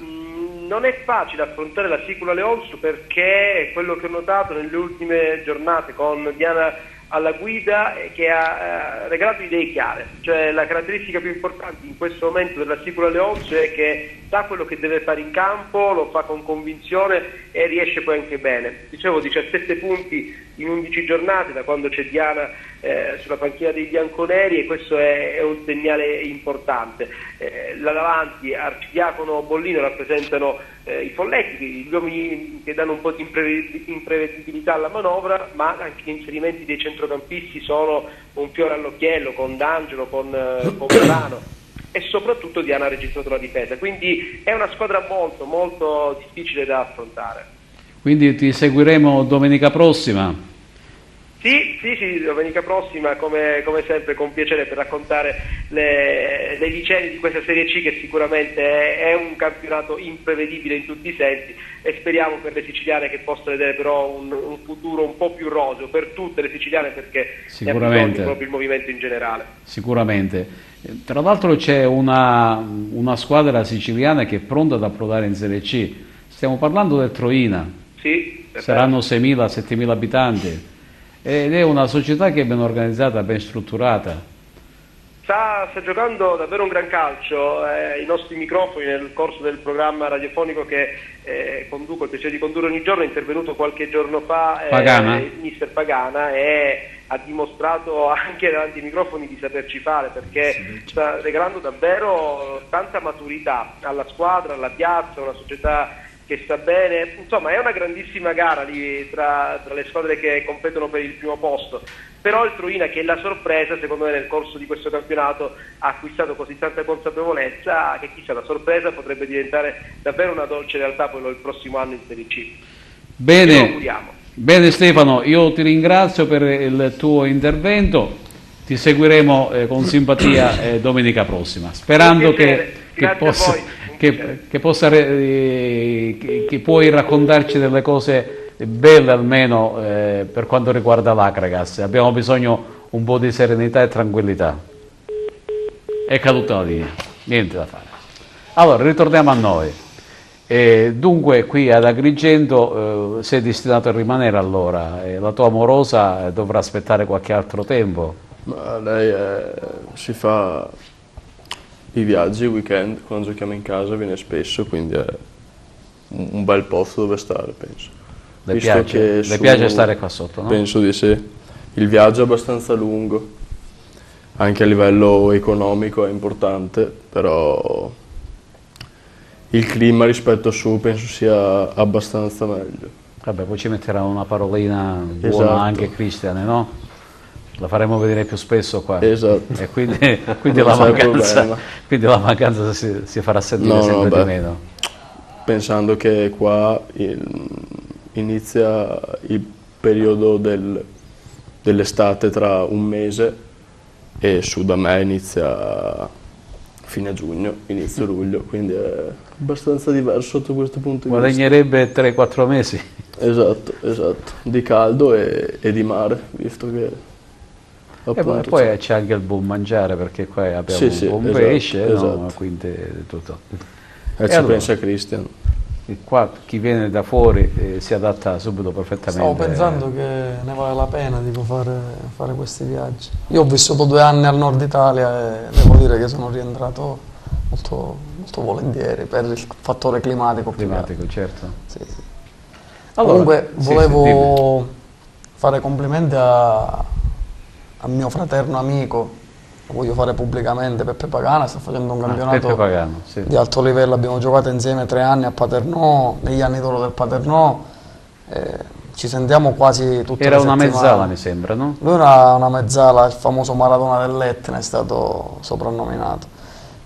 non è facile affrontare la Sicula Leonsu, perché quello che ho notato nelle ultime giornate con Diana alla guida che ha regalato idee chiare, cioè la caratteristica più importante in questo momento della Sicula Leonsu è che sa quello che deve fare in campo, lo fa con convinzione e riesce poi anche bene. Dicevo, 17 punti in 11 giornate da quando c'è Diana sulla panchina dei bianconeri, e questo è un segnale importante. Là davanti Arcidiacono, Bollino rappresentano i folletti, gli uomini che danno un po' di imprevedibilità alla manovra, ma anche gli inserimenti dei centrocampisti sono un fiore all'occhiello, con D'Angelo, con Verano, e soprattutto Diana ha registrato la difesa, quindi è una squadra molto molto difficile da affrontare. Quindi ti seguiremo domenica prossima? Sì, domenica prossima come sempre con piacere, per raccontare le vicende di questa Serie C, che sicuramente è un campionato imprevedibile in tutti i sensi, e speriamo per le siciliane che possa vedere però un futuro un po' più roseo per tutte le siciliane, perché ne ha bisogno proprio il movimento in generale. Sicuramente. Tra l'altro c'è una squadra siciliana che è pronta ad approdare in Serie C, stiamo parlando del Troina. Sì, saranno 6.000-7.000 abitanti. Ed è una società che è ben organizzata, ben strutturata. Sta giocando davvero un gran calcio. I nostri microfoni, nel corso del programma radiofonico che conduco, il piacere di condurre ogni giorno, è intervenuto qualche giorno fa il mister Pagana, e ha dimostrato anche davanti ai microfoni di saperci fare, perché sta regalando davvero tanta maturità alla squadra, alla piazza, una società che sta bene. Insomma, è una grandissima gara lì tra le squadre che competono per il primo posto, però il Troina, che è la sorpresa, secondo me nel corso di questo campionato ha acquistato così tanta consapevolezza che chissà, la sorpresa potrebbe diventare davvero una dolce realtà poi il prossimo anno in Serie C. Bene Stefano, io ti ringrazio per il tuo intervento, ti seguiremo con simpatia domenica prossima, sperando che puoi raccontarci delle cose belle, almeno per quanto riguarda l'Acragas. Abbiamo bisogno un po' di serenità e tranquillità. È caduta la linea, niente da fare. Allora, ritorniamo a noi. Dunque qui ad Agrigento sei destinato a rimanere allora, la tua amorosa dovrà aspettare qualche altro tempo? Ma lei si fa i viaggi, i weekend, quando giochiamo in casa viene spesso, quindi è un bel posto dove stare, penso. Le piace stare qua sotto, no? Penso di sì. Il viaggio è abbastanza lungo, anche a livello economico è importante, però il clima rispetto a su penso sia abbastanza meglio. Vabbè, poi ci metterà una parolina buona anche Cristiane, no? La faremo vedere più spesso qua. Esatto. E quindi la mancanza si farà sentire sempre di meno. Pensando che qua inizia il periodo dell'estate tra un mese, e su da me inizia fine giugno, inizio luglio, quindi è abbastanza diverso sotto questo punto di vista. Guadagnerebbe 3-4 mesi. Esatto, di caldo e di mare, visto che e poi c'è anche il buon mangiare, perché qua abbiamo un buon pesce, no? Quindi tutto. E ci pensa Cristian. Qua chi viene da fuori si adatta subito perfettamente. Stavo pensando che ne vale la pena di fare questi viaggi. Io ho vissuto 2 anni al nord Italia e devo dire che sono rientrato molto, molto volentieri per il fattore climatico. Certo. Sì. Allora, comunque volevo fare complimenti a mio fraterno amico, lo voglio fare pubblicamente, Peppe Pagana. Sta facendo un campionato di alto livello. Abbiamo giocato insieme 3 anni a Paternò, negli anni d'oro del Paternò, ci sentiamo quasi tutte le settimane. Era una mezzala, mi sembra, no? Lui era una mezzala, il famoso Maradona dell'Etna è stato soprannominato.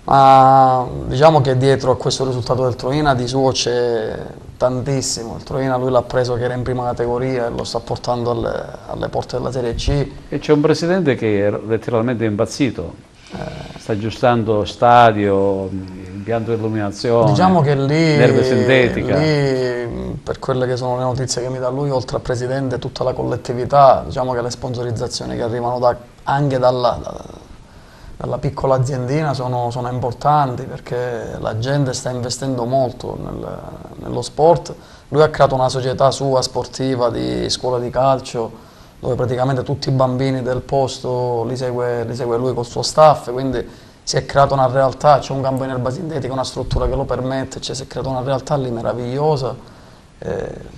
Ma diciamo che dietro a questo risultato del Troina di suo c'è tantissimo. Il Troina lui l'ha preso che era in prima categoria e lo sta portando alle porte della Serie C. E c'è un presidente che è letteralmente impazzito, sta aggiustando stadio, impianto di illuminazione, diciamo che l'erba sintetica. Lì, per quelle che sono le notizie che mi dà lui, oltre al presidente e tutta la collettività, diciamo che le sponsorizzazioni che arrivano anche dalla piccola aziendina sono importanti, perché la gente sta investendo molto nello sport. Lui ha creato una società sua sportiva di scuola di calcio, dove praticamente tutti i bambini del posto li segue lui col suo staff, quindi si è creata una realtà, c'è un campo in erba sintetica, una struttura che lo permette, cioè si è creata una realtà lì meravigliosa.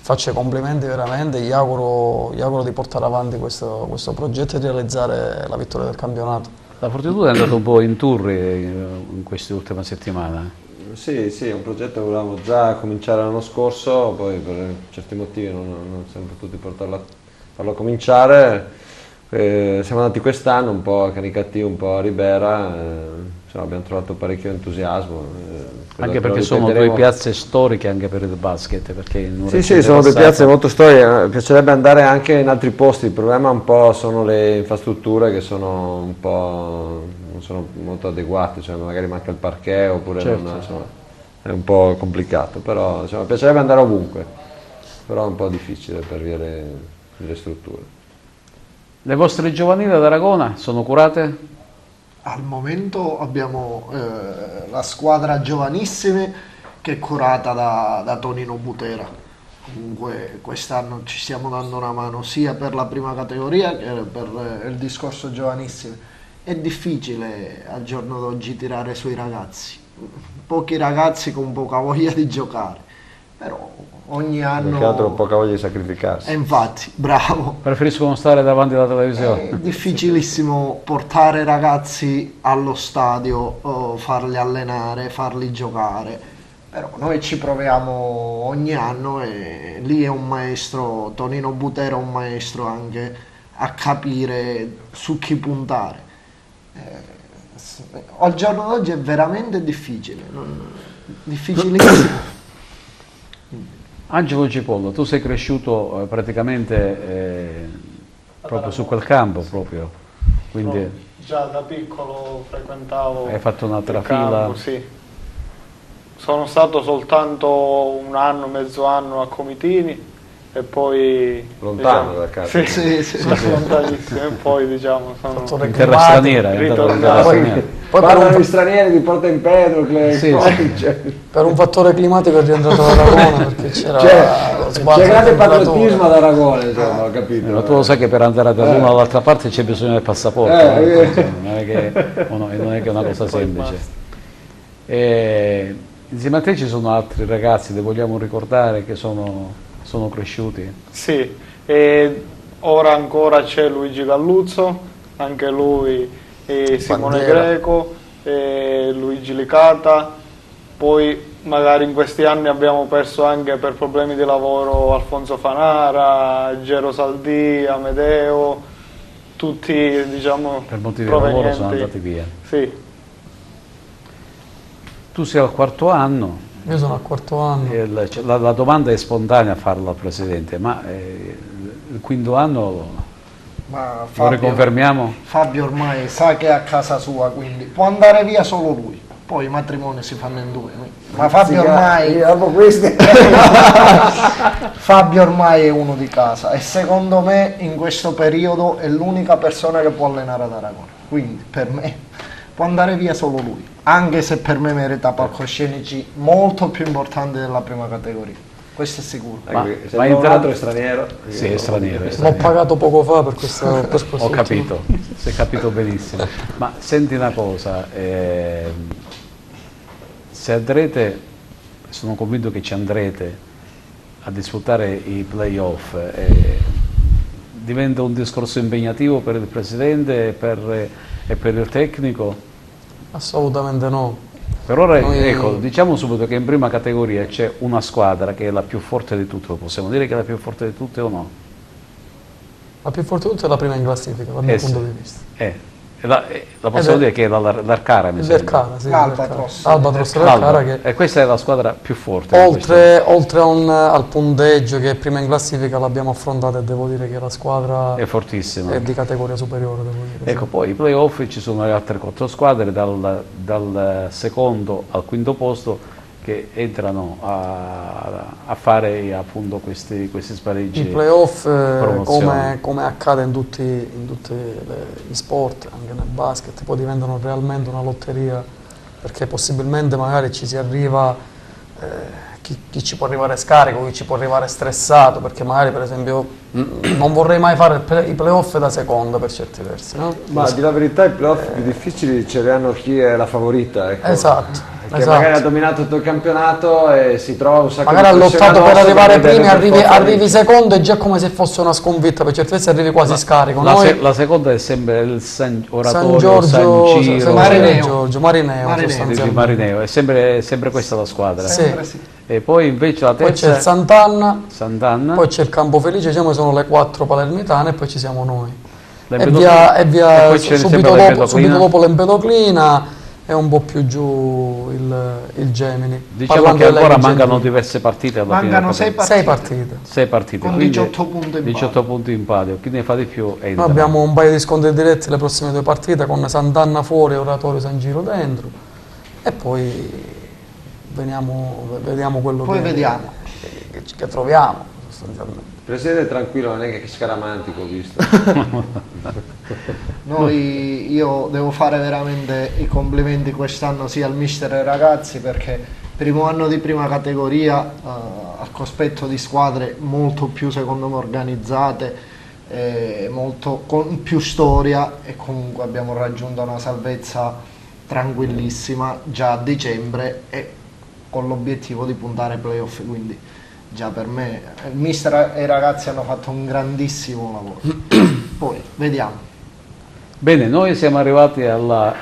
Faccio i complimenti veramente, gli auguro di portare avanti questo progetto e di realizzare la vittoria del campionato. La Fortitudo è andato un po' in tour in queste ultime settimane. Sì, è un progetto che volevamo già cominciare l'anno scorso, poi per certi motivi non siamo potuti farlo cominciare. Siamo andati quest'anno un po' a Canicattì, un po' a Ribera, abbiamo trovato parecchio entusiasmo. Anche perché sono due piazze storiche anche per il basket. Perché sì, sono due piazze molto storiche, mi piacerebbe andare anche in altri posti, il problema un po' sono le infrastrutture che sono un po' non sono molto adeguate, cioè magari manca il parquet oppure è un po' complicato, però mi piacerebbe andare ovunque, però è un po' difficile per via delle strutture. Le vostre giovanili ad Aragona sono curate? Al momento abbiamo la squadra giovanissime che è curata da Tonino Butera. Comunque quest'anno ci stiamo dando una mano sia per la prima categoria che per il discorso giovanissime. È difficile al giorno d'oggi tirare sui ragazzi, pochi ragazzi con poca voglia di giocare, però ogni anno... Perché altro poca voglia di sacrificarsi. Infatti, bravo. Preferiscono stare davanti alla televisione. È difficilissimo portare ragazzi allo stadio, farli allenare, farli giocare, però noi ci proviamo ogni anno e lì è un maestro, Tonino Butera è un maestro anche a capire su chi puntare. Al giorno d'oggi è veramente difficile, difficilissimo. Angelo Cipollo, tu sei cresciuto praticamente proprio su quel campo, quindi già da piccolo frequentavo. Hai fatto un'altra fila? Campo, sì. Sono stato soltanto un anno, mezzo anno a Comitini e poi lontano da casa. Sì, lontanissimo, e poi sono in terra straniera, poi parlano gli stranieri di Porta Empedocle, per un fattore climatico è rientrato ad Aragona, perché c'è grande patriottismo ad Aragona, insomma, ho capito. Ma tu lo sai che per andare da una all'altra parte c'è bisogno del passaporto, non è che è una cosa semplice. Insieme a te ci sono altri ragazzi, li vogliamo ricordare, che sono cresciuti? Sì, e ora ancora c'è Luigi Galluzzo, anche lui, Simone Greco, Luigi Licata, poi magari in questi anni abbiamo perso anche per problemi di lavoro Alfonso Fanara, Gero Saldì, Amedeo, tutti per motivi di lavoro sono andati via. Sì. Tu sei al quarto anno. Io sono al quarto anno. La domanda è spontanea a farla al Presidente, ma il quinto anno lo riconfermiamo? Fabio ormai sa che è a casa sua, quindi può andare via solo lui, poi i matrimoni si fanno in due. Ma Fabio ormai... Fabio ormai è uno di casa e secondo me in questo periodo è l'unica persona che può allenare ad Aragona, quindi per me può andare via solo lui, anche se per me merita palcoscenici molto più importanti della prima categoria, questo è sicuro. Se un altro è straniero? Sì, è straniero. L'ho pagato poco fa per questo. Ho capito, si è capito benissimo. Ma senti una cosa, se andrete, sono convinto che ci andrete a disputare i playoff, diventa un discorso impegnativo per il Presidente e per il tecnico? Assolutamente no. Per ora, ecco, diciamo subito che in prima categoria c'è una squadra che è la più forte di tutte, possiamo dire che è la più forte di tutte o no? La più forte di tutte è la prima in classifica, dal mio punto di vista. La possiamo dire che è l'Arcara, mi sembra. L'Arcara, sì. Albatros l'Arcara che... E questa è la squadra più forte. Oltre al punteggio che è prima in classifica l'abbiamo affrontata e devo dire che la squadra è fortissima. È di categoria superiore, devo dire. Ecco, poi i playoff ci sono le altre 4 squadre, dal secondo al quinto posto, che entrano a fare appunto questi spareggi. I playoff, promozione. come accade in tutti gli sport, anche nel basket, poi diventano realmente una lotteria, perché possibilmente magari ci si arriva, chi ci può arrivare scarico, chi ci può arrivare stressato, perché magari per esempio non vorrei mai fare i playoff da seconda per certi versi, no? Ma a dire la verità i playoff più difficili ce li hanno chi è la favorita, ecco. Esatto. Che magari ha dominato tutto il campionato e si trova un sacco magari di ha pressione lottato per addosso arrivare perché primi, deve per arrivi secondo, è già come se fosse una sconfitta, per certi versi arrivi quasi scarico. La seconda è sempre il San Giorgio, San Giro, Marineo, è sempre questa la squadra. Sì. E poi invece la Poi terza c'è il Sant'Anna, Sant'Anna, poi c'è il Campofelice, diciamo sono le 4 palermitane e poi ci siamo noi. E poi c'è subito dopo l'Empedoclina e un po' più giù il Gemini. Diciamo che ancora mancano diverse partite alla fine. Mancano 6 partite. 6 partite. Con 18 punti in 18 punti in palio. Chi ne fa di più è Noi abbiamo un paio di scontri diretti le prossime 2 partite con Sant'Anna fuori e Oratorio San Giro dentro. E poi vediamo quello che troviamo sostanzialmente. Presidente tranquillo, non è che scaramantico, ho visto. Io devo fare veramente i complimenti quest'anno sia al mister e ai ragazzi, perché primo anno di prima categoria al cospetto di squadre molto più secondo me organizzate, con più storia, e comunque abbiamo raggiunto una salvezza tranquillissima già a dicembre e con l'obiettivo di puntare ai playoff, quindi già per me il mister e i ragazzi hanno fatto un grandissimo lavoro. Poi vediamo. Bene, noi siamo arrivati alla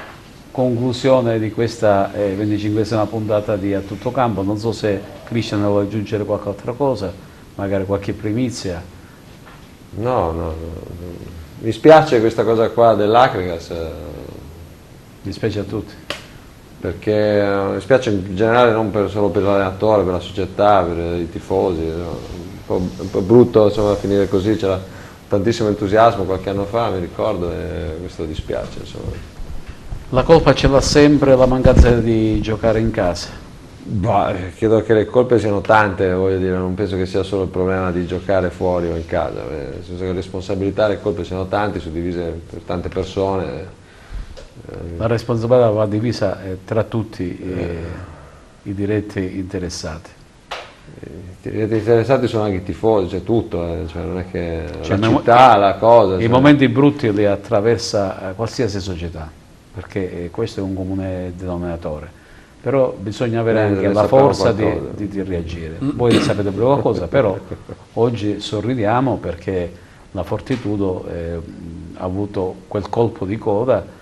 conclusione di questa 25esima puntata di A Tutto Campo. Non so se Cristian vuole aggiungere qualche altra cosa, magari qualche primizia. No. Mi spiace questa cosa qua dell'Acregas. Mi spiace a tutti. Perché mi spiace in generale, non solo per l'allenatore, per la società, per i tifosi. Un po' brutto insomma finire così, c'era tantissimo entusiasmo qualche anno fa, mi ricordo, e questo dispiace. Insomma. La colpa ce l'ha sempre la mancanza di giocare in casa? Credo che le colpe siano tante, voglio dire, non penso che sia solo il problema di giocare fuori o in casa, nel senso che le responsabilità e le colpe siano tante, suddivise per tante persone. La responsabilità va divisa tra tutti i diretti interessati. I diretti interessati sono anche i tifosi, c'è tutto, cioè non è che la città, la cosa. I momenti brutti li attraversa qualsiasi società, perché questo è un comune denominatore, però bisogna avere anche la forza di reagire. Voi sapete poca cosa, però oggi sorridiamo perché la Fortitudo ha avuto quel colpo di coda.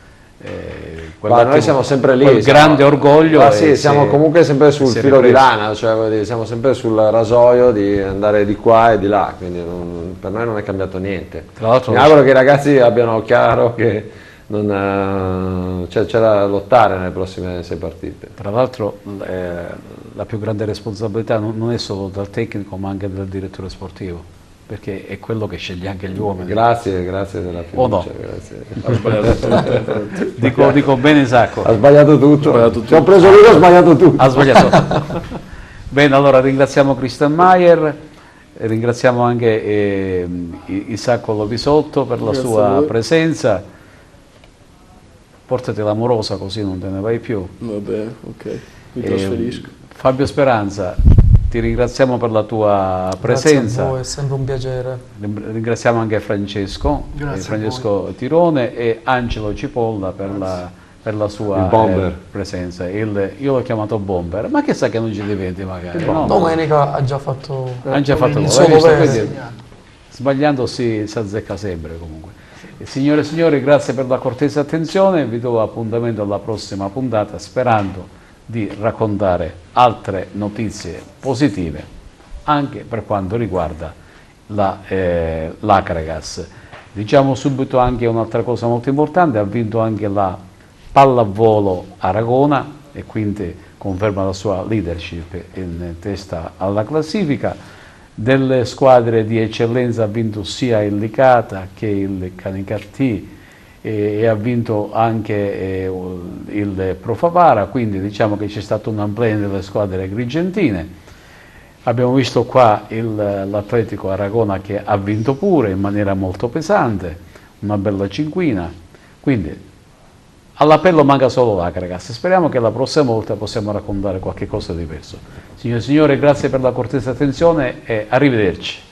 Noi siamo sempre lì, quel grande orgoglio. Siamo comunque sempre sul filo di lana, cioè siamo sempre sul rasoio di andare di qua e di là, quindi per noi non è cambiato niente. Mi auguro che i ragazzi abbiano chiaro che c'è da lottare nelle prossime 6 partite. Tra l'altro la più grande responsabilità non è solo del tecnico ma anche del direttore sportivo, perché è quello che sceglie anche gli uomini. Grazie della fiducia. O no? Grazie. Ha sbagliato tutto. dico bene Sacco. Ha sbagliato tutto. Ci ho preso lui, ho sbagliato tutto. Ha sbagliato. Bene, allora ringraziamo Christian Maier, ringraziamo anche Isacco Lovisotto per la sua presenza. Portati l'amorosa così non te ne vai più. Vabbè, ok, mi trasferisco. Fabio Speranza, ti ringraziamo per la tua presenza. Grazie a voi, è sempre un piacere. Ringraziamo anche Francesco Tirone e Angelo Cipolla per la sua presenza. Io l'ho chiamato Bomber, ma che sa che non ci diventi magari? No? Domenica ha già fatto il suo dovere. Sbagliando si azzecca sempre comunque. Signore e signori, grazie per la cortese attenzione, vi do appuntamento alla prossima puntata sperando di raccontare altre notizie positive anche per quanto riguarda l'Acregas. Diciamo subito anche un'altra cosa molto importante: ha vinto anche la pallavolo Aragona e quindi conferma la sua leadership in testa alla classifica. Delle squadre di eccellenza ha vinto sia il Licata che il Canicattì e ha vinto anche il Pro Favara, quindi diciamo che c'è stato un amplio delle squadre agrigentine. Abbiamo visto qua l'Atletico Aragona che ha vinto pure in maniera molto pesante, una bella cinquina, quindi all'appello manca solo l'acqua, ragazzi. Speriamo che la prossima volta possiamo raccontare qualche cosa di diverso. Signore e signori, grazie per la cortese attenzione e arrivederci.